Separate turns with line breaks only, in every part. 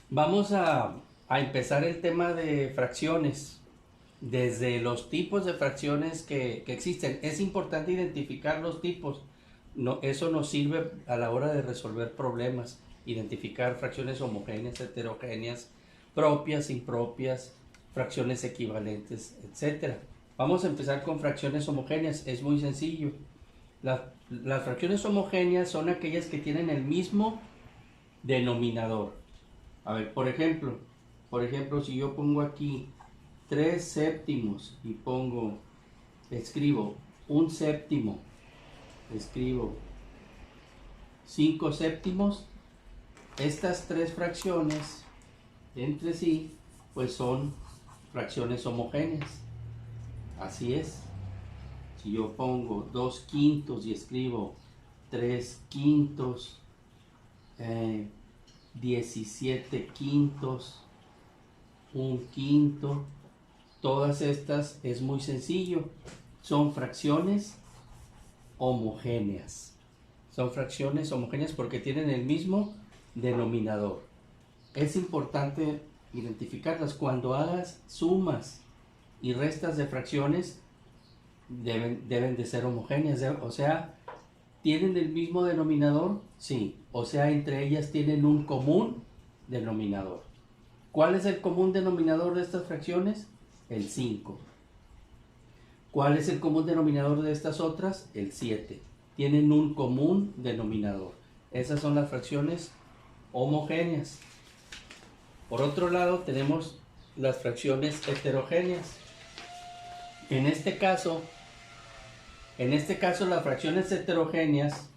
Vamos a empezar el tema de fracciones. Desde los tipos de fracciones que existen. Es importante identificar los tipos. No, eso nos sirve a la hora de resolver problemas. Identificar fracciones homogéneas, heterogéneas, propias, impropias, fracciones equivalentes, etcétera. Vamos a empezar con fracciones homogéneas. Es muy sencillo. Las fracciones homogéneas son aquellas que tienen el mismo denominador. A ver, por ejemplo, si yo pongo aquí 3 séptimos y escribo un séptimo, escribo 5 séptimos, estas tres fracciones entre sí, pues son fracciones homogéneas. Así es. Si yo pongo 2 quintos y escribo 3 quintos, 17 quintos, un quinto, todas estas es muy sencillo, son fracciones homogéneas. Son fracciones homogéneas porque tienen el mismo denominador. Es importante identificarlas. Cuando hagas sumas y restas de fracciones, deben de ser homogéneas. O sea, ¿tienen el mismo denominador? Sí. O sea, entre ellas tienen un común denominador. ¿Cuál es el común denominador de estas fracciones? El 5. ¿Cuál es el común denominador de estas otras? El 7. Tienen un común denominador. Esas son las fracciones homogéneas. Por otro lado, tenemos las fracciones heterogéneas. En este caso, las fracciones heterogéneas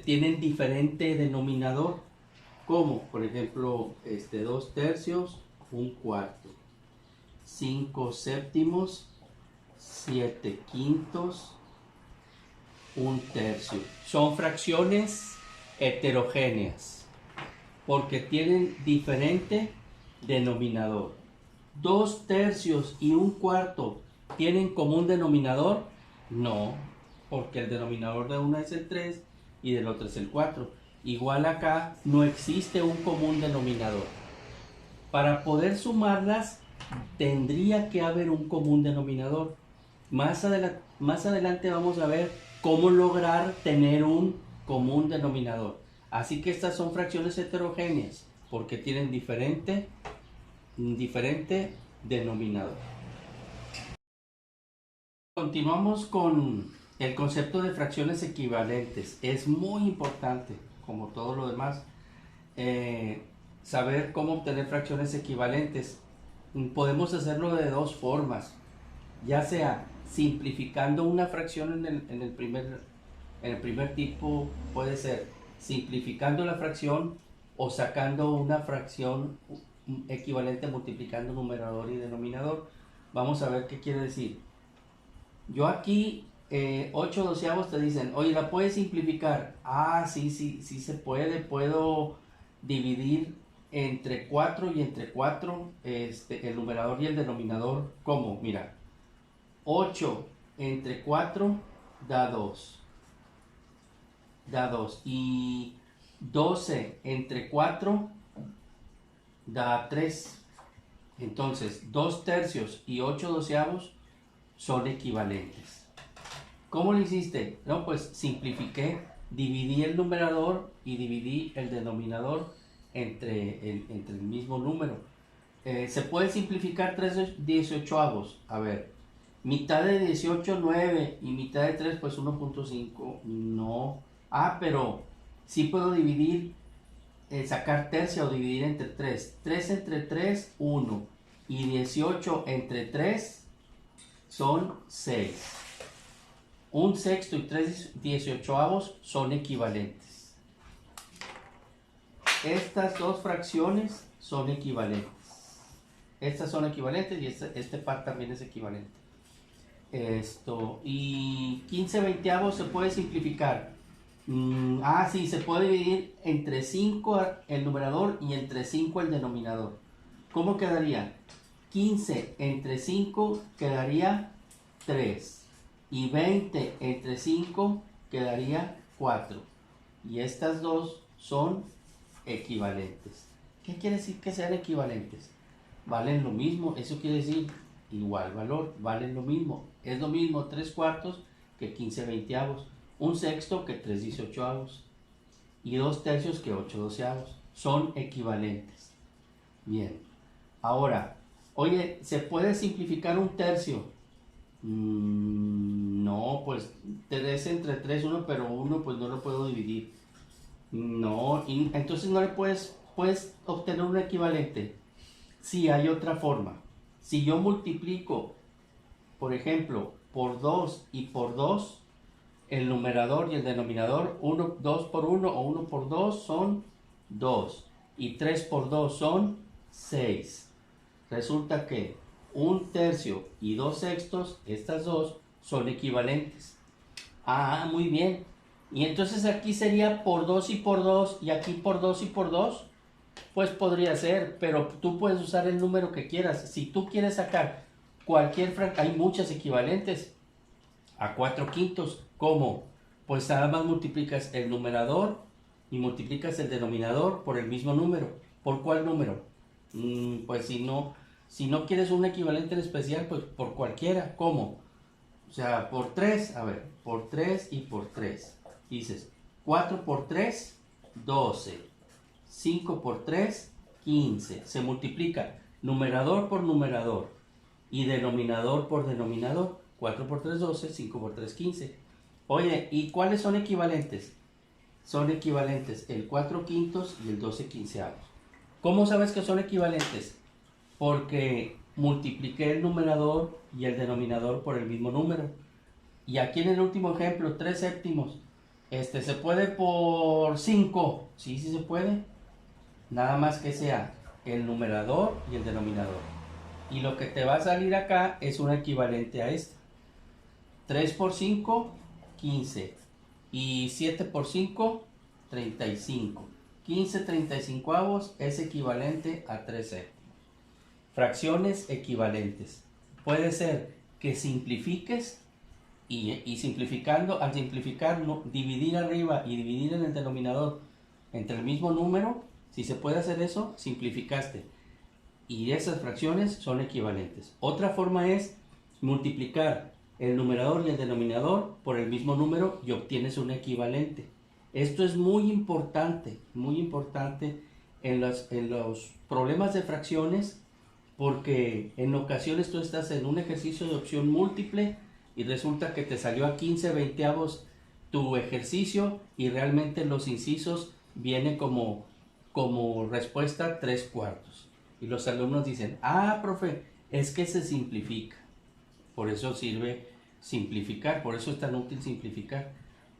tienen diferente denominador. Como, por ejemplo, 2 tercios, un cuarto, 5 séptimos, 7 quintos, un tercio. Son fracciones heterogéneas porque tienen diferente denominador. 2 tercios y un cuarto tienen común denominador. No, porque el denominador de una es el 3 y del otro es el 4. Igual acá no existe un común denominador. Para poder sumarlas tendría que haber un común denominador. Más adelante vamos a ver cómo lograr tener un común denominador. Así que estas son fracciones heterogéneas porque tienen diferente denominador. Continuamos con el concepto de fracciones equivalentes. Es muy importante, como todo lo demás, saber cómo obtener fracciones equivalentes. Podemos hacerlo de dos formas, ya sea simplificando una fracción en el primer tipo, puede ser simplificando la fracción o sacando una fracción equivalente multiplicando numerador y denominador. Vamos a ver qué quiere decir. Yo aquí 8 doceavos te dicen, oye, ¿la puedes simplificar? Ah, sí, sí, sí se puede. Puedo dividir entre 4 y entre 4 el numerador y el denominador. ¿Cómo? Mira, 8 entre 4 da 2. Da 2. Y 12 entre 4 da 3. Entonces, 2 tercios y 8 doceavos son equivalentes. ¿Cómo lo hiciste? No, pues simplifiqué, dividí el numerador y dividí el denominador entre el mismo número. Se puede simplificar 3 18avos. A ver, mitad de 18, 9 y mitad de 3, pues 1.5. No. Ah, pero sí puedo dividir, sacar tercia o dividir entre 3. 3 entre 3, 1. Y 18 entre 3 son 6. Un sexto y 3 18avos son equivalentes. Estas dos fracciones son equivalentes. Estas son equivalentes y este par también es equivalente. Y 15 veinteavos se puede simplificar. Sí, se puede dividir entre 5 el numerador y entre 5 el denominador. ¿Cómo quedaría? 15 entre 5 quedaría 3. Y 20 entre 5 quedaría 4. Y estas dos son equivalentes. ¿Qué quiere decir que sean equivalentes? Valen lo mismo, eso quiere decir igual valor, valen lo mismo. Es lo mismo 3 cuartos que 15 veinteavos, un sexto que 3 dieciochoavos y 2 tercios que 8 doceavos. Son equivalentes. Bien, ahora, oye, ¿se puede simplificar un tercio? No, pues 3 entre 3, 1, pero 1 pues no lo puedo dividir. No, entonces no le puedes obtener un equivalente. Sí, hay otra forma. Si yo multiplico, por ejemplo, por 2 y por 2, el numerador y el denominador, 1, 2 por 1 o 1 por 2 son 2 y 3 por 2 son 6. Resulta que un tercio y 2 sextos, estas dos, son equivalentes. Ah, muy bien. Y entonces aquí sería por 2 y por 2 y aquí por 2 y por 2. Pues podría ser, pero tú puedes usar el número que quieras. Si tú quieres sacar cualquier fracción, hay muchas equivalentes a 4 quintos. ¿Cómo? Pues nada más multiplicas el numerador y multiplicas el denominador por el mismo número. ¿Por cuál número? Pues si no quieres un equivalente en especial, pues por cualquiera. ¿Cómo? O sea, por 3, a ver, por 3 y por 3. Dices, 4 por 3, 12. 5 por 3, 15. Se multiplica numerador por numerador y denominador por denominador. 4 por 3, 12. 5 por 3, 15. Oye, ¿y cuáles son equivalentes? Son equivalentes el 4 quintos y el 12 quinceavos. ¿Cómo sabes que son equivalentes? Porque multipliqué el numerador y el denominador por el mismo número. Y aquí en el último ejemplo, 3 séptimos. ¿Se puede por 5? Sí, sí se puede. Nada más que sea el numerador y el denominador. Y lo que te va a salir acá es un equivalente a este. 3 por 5, 15. Y 7 por 5, 35. 15 35avos es equivalente a 3 séptimos. Fracciones equivalentes. Puede ser que simplifiques y simplificando, al simplificar, dividir arriba y dividir en el denominador entre el mismo número. Si se puede hacer eso, simplificaste. Y esas fracciones son equivalentes. Otra forma es multiplicar el numerador y el denominador por el mismo número y obtienes un equivalente. Esto es muy importante en los problemas de fracciones, porque en ocasiones tú estás en un ejercicio de opción múltiple y resulta que te salió a 15 veinteavos tu ejercicio y realmente los incisos vienen como respuesta 3 cuartos. Y los alumnos dicen, profe, es que se simplifica. Por eso sirve simplificar, por eso es tan útil simplificar.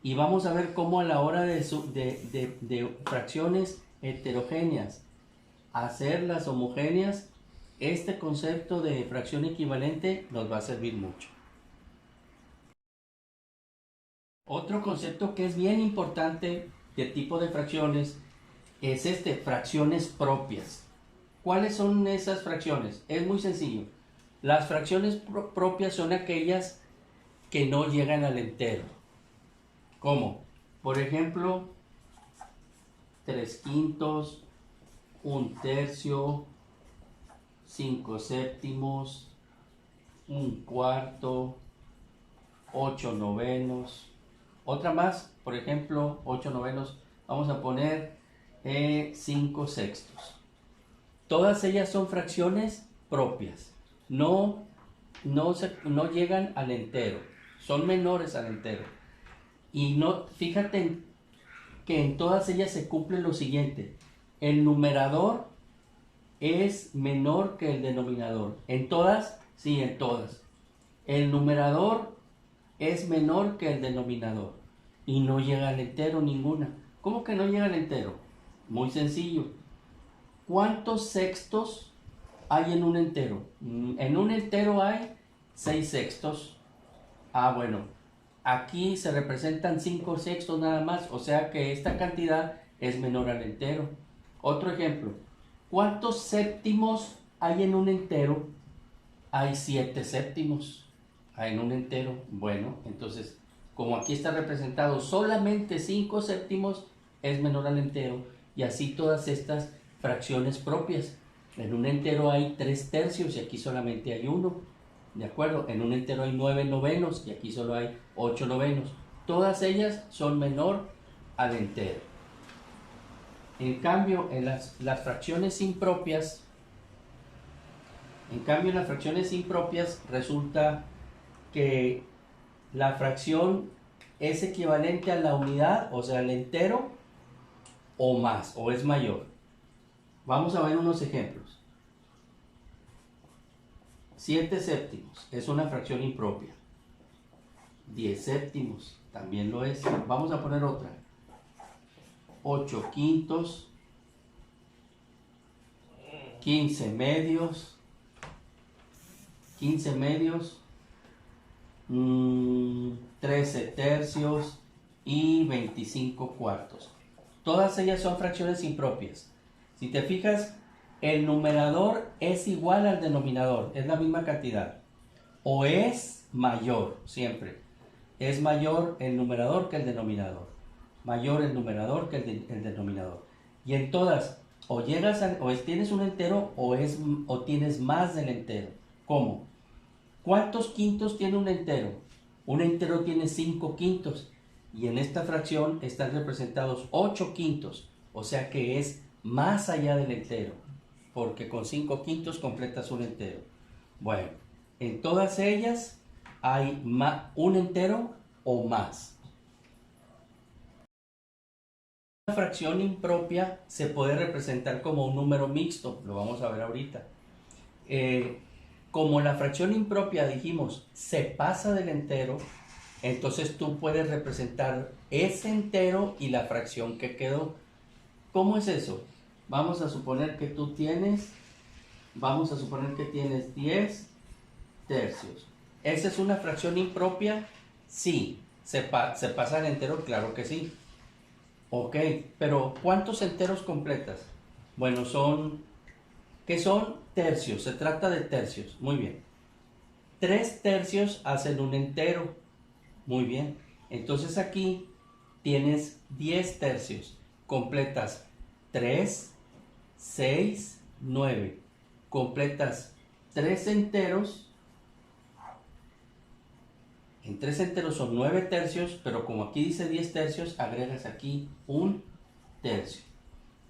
Y vamos a ver cómo a la hora de fracciones heterogéneas, hacerlas homogéneas, este concepto de fracción equivalente nos va a servir mucho. Otro concepto que es bien importante de tipo de fracciones es fracciones propias. ¿Cuáles son esas fracciones? Es muy sencillo. Las fracciones propias son aquellas que no llegan al entero. ¿Cómo? Por ejemplo, 3 quintos, 1 tercio, 5 séptimos, 1 cuarto, 8 novenos. Otra más, por ejemplo, 8 novenos, vamos a poner 5 sextos. Todas ellas son fracciones propias. No llegan al entero. Son menores al entero. Y fíjate que en todas ellas se cumple lo siguiente. El numerador es menor que el denominador. ¿En todas? Sí, en todas. El numerador es menor que el denominador. Y no llega al entero ninguna. ¿Cómo que no llega al entero? Muy sencillo. ¿Cuántos sextos hay en un entero? En un entero hay 6 sextos. Bueno, aquí se representan 5 sextos nada más, o sea que esta cantidad es menor al entero. Otro ejemplo, ¿cuántos séptimos hay en un entero? Hay 7 séptimos en un entero. Bueno, entonces, como aquí está representado solamente 5 séptimos, es menor al entero, y así todas estas fracciones propias. En un entero hay 3 tercios y aquí solamente hay 1. ¿De acuerdo? En un entero hay 9 novenos y aquí solo hay 8 novenos. Todas ellas son menor al entero. En cambio, en las fracciones impropias, resulta que la fracción es equivalente a la unidad, o sea, al entero, o más, o es mayor. Vamos a ver unos ejemplos. 7 séptimos es una fracción impropia. 10 séptimos también lo es. Vamos a poner otra. 8 quintos. 15 medios. 15 medios. 13 tercios y 25 cuartos. Todas ellas son fracciones impropias. Si te fijas, el numerador es igual al denominador, es la misma cantidad. O es mayor, siempre. Es mayor el numerador que el denominador. Mayor el numerador que el denominador. Y en todas, o tienes un entero o tienes más del entero. ¿Cómo? ¿Cuántos quintos tiene un entero? Un entero tiene 5 quintos. Y en esta fracción están representados 8 quintos. O sea que es más allá del entero. Porque con 5 quintos completas un entero. Bueno, en todas ellas hay un entero o más. Una fracción impropia se puede representar como un número mixto. Lo vamos a ver ahorita. Como la fracción impropia, dijimos, se pasa del entero, entonces tú puedes representar ese entero y la fracción que quedó. ¿Cómo es eso? Vamos a suponer que tienes 10 tercios. ¿Esa es una fracción impropia? Sí. ¿Se pasa el entero? Claro que sí. Ok, pero ¿cuántos enteros completas? Bueno, ¿qué son tercios? Se trata de tercios. Muy bien. 3 tercios hacen un entero. Muy bien. Entonces aquí tienes 10 tercios. Completas 3, 6, 9. Completas 3 enteros. En 3 enteros son 9 tercios, pero como aquí dice 10 tercios, agregas aquí un tercio.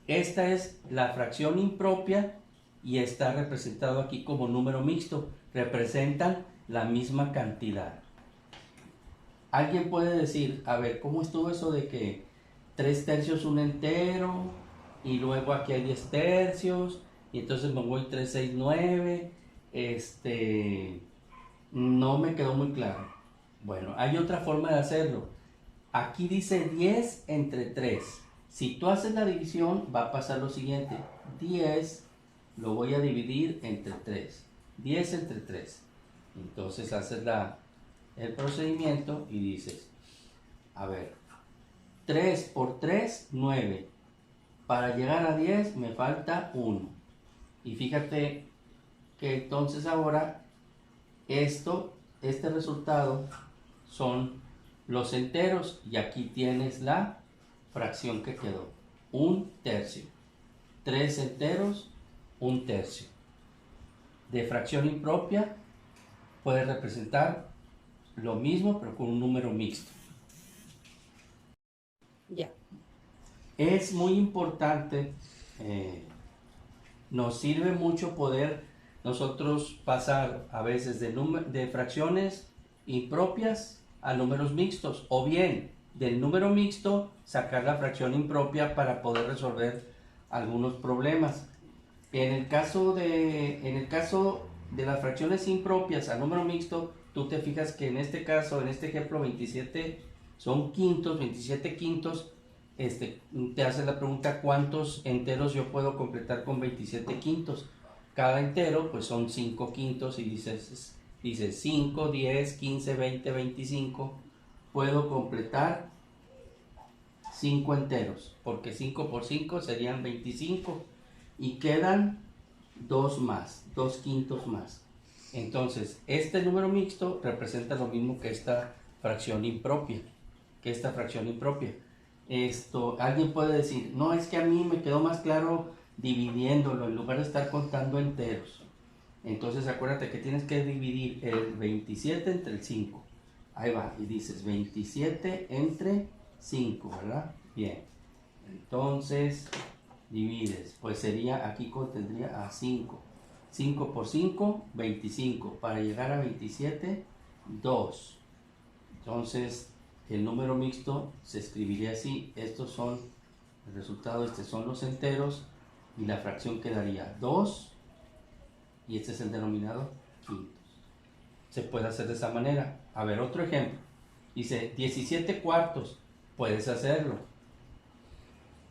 Esta es la fracción impropia y está representado aquí como número mixto. Representan la misma cantidad. Alguien puede decir, a ver, ¿cómo estuvo eso de que 3 tercios un entero y luego aquí hay 10 tercios y entonces me voy 3, 6, 9? No me quedó muy claro. Bueno, hay otra forma de hacerlo. Aquí dice 10 entre 3. Si tú haces la división, va a pasar lo siguiente. 10 lo voy a dividir entre 3. 10 entre 3. Entonces haces el procedimiento y dices, a ver, 3 por 3, 9. Para llegar a 10 me falta 1. Y fíjate que entonces ahora este resultado son los enteros y aquí tienes la fracción que quedó. Un tercio. 3 enteros, un tercio. De fracción impropia puede representar lo mismo pero con un número mixto. Ya. Es muy importante, nos sirve mucho poder nosotros pasar a veces de fracciones impropias a números mixtos, o bien del número mixto sacar la fracción impropia para poder resolver algunos problemas. En el caso de las fracciones impropias a número mixto, tú te fijas que en este caso, en este ejemplo 27 son quintos, 27 quintos. Te hace la pregunta cuántos enteros yo puedo completar con 27 quintos. Cada entero pues son 5 quintos y dices 5, 10, 15, 20, 25. Puedo completar 5 enteros, porque 5 por 5 serían 25 y quedan 2 más, 2 quintos más. Entonces, este número mixto representa lo mismo que esta fracción impropia. Alguien puede decir, no, es que a mí me quedó más claro dividiéndolo en lugar de estar contando enteros. Entonces acuérdate que tienes que dividir el 27 entre el 5. Ahí va, y dices 27 entre 5, ¿verdad? Bien. Entonces divides, pues sería, aquí contendría a 5. 5 por 5, 25. Para llegar a 27, 2. Entonces el número mixto se escribiría así. Estos son el resultado, son los enteros y la fracción quedaría 2 y este es el denominador, quintos. Se puede hacer de esa manera. A ver, otro ejemplo. Dice 17 cuartos. Puedes hacerlo.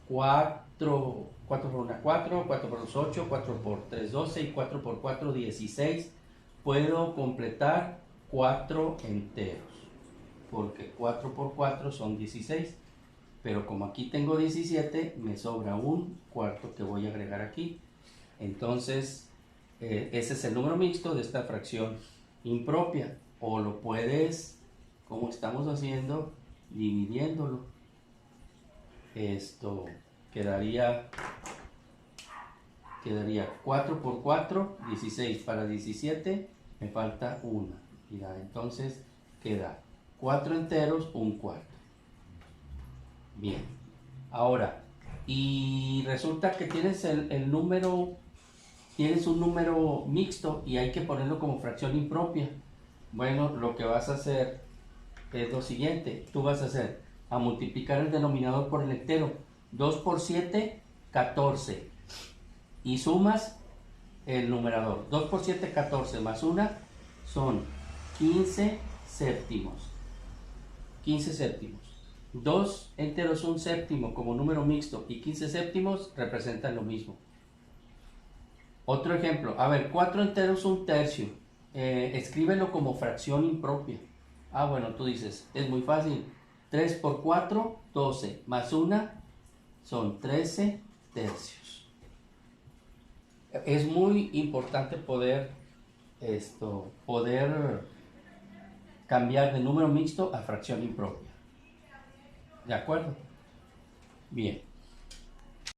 4 por 1, 4, 4 por 2, 8, 4 por 3, 12 y 4 por 4, 16. Puedo completar 4 enteros, porque 4 por 4 son 16. Pero como aquí tengo 17, me sobra un cuarto que voy a agregar aquí. Entonces, ese es el número mixto de esta fracción impropia. O lo puedes, como estamos haciendo, dividiéndolo. Esto quedaría 4 por 4, 16. Para 17 me falta 1. Mira, entonces queda 4 enteros, un cuarto. Bien. Ahora, y resulta que tienes el número, tienes un número mixto y hay que ponerlo como fracción impropia. Bueno, lo que vas a hacer es lo siguiente. Tú vas a hacer a multiplicar el denominador por el entero. 2 por 7, 14. Y sumas el numerador. 2 por 7, 14 más 1 son 15 séptimos. 15 séptimos. 2 enteros, un séptimo como número mixto y 15 séptimos representan lo mismo. Otro ejemplo. A ver, 4 enteros, un tercio. Escríbelo como fracción impropia. Ah, bueno, tú dices, es muy fácil. 3 por 4, 12, más 1 son 13 tercios. Es muy importante poder cambiar de número mixto a fracción impropia. ¿De acuerdo? Bien.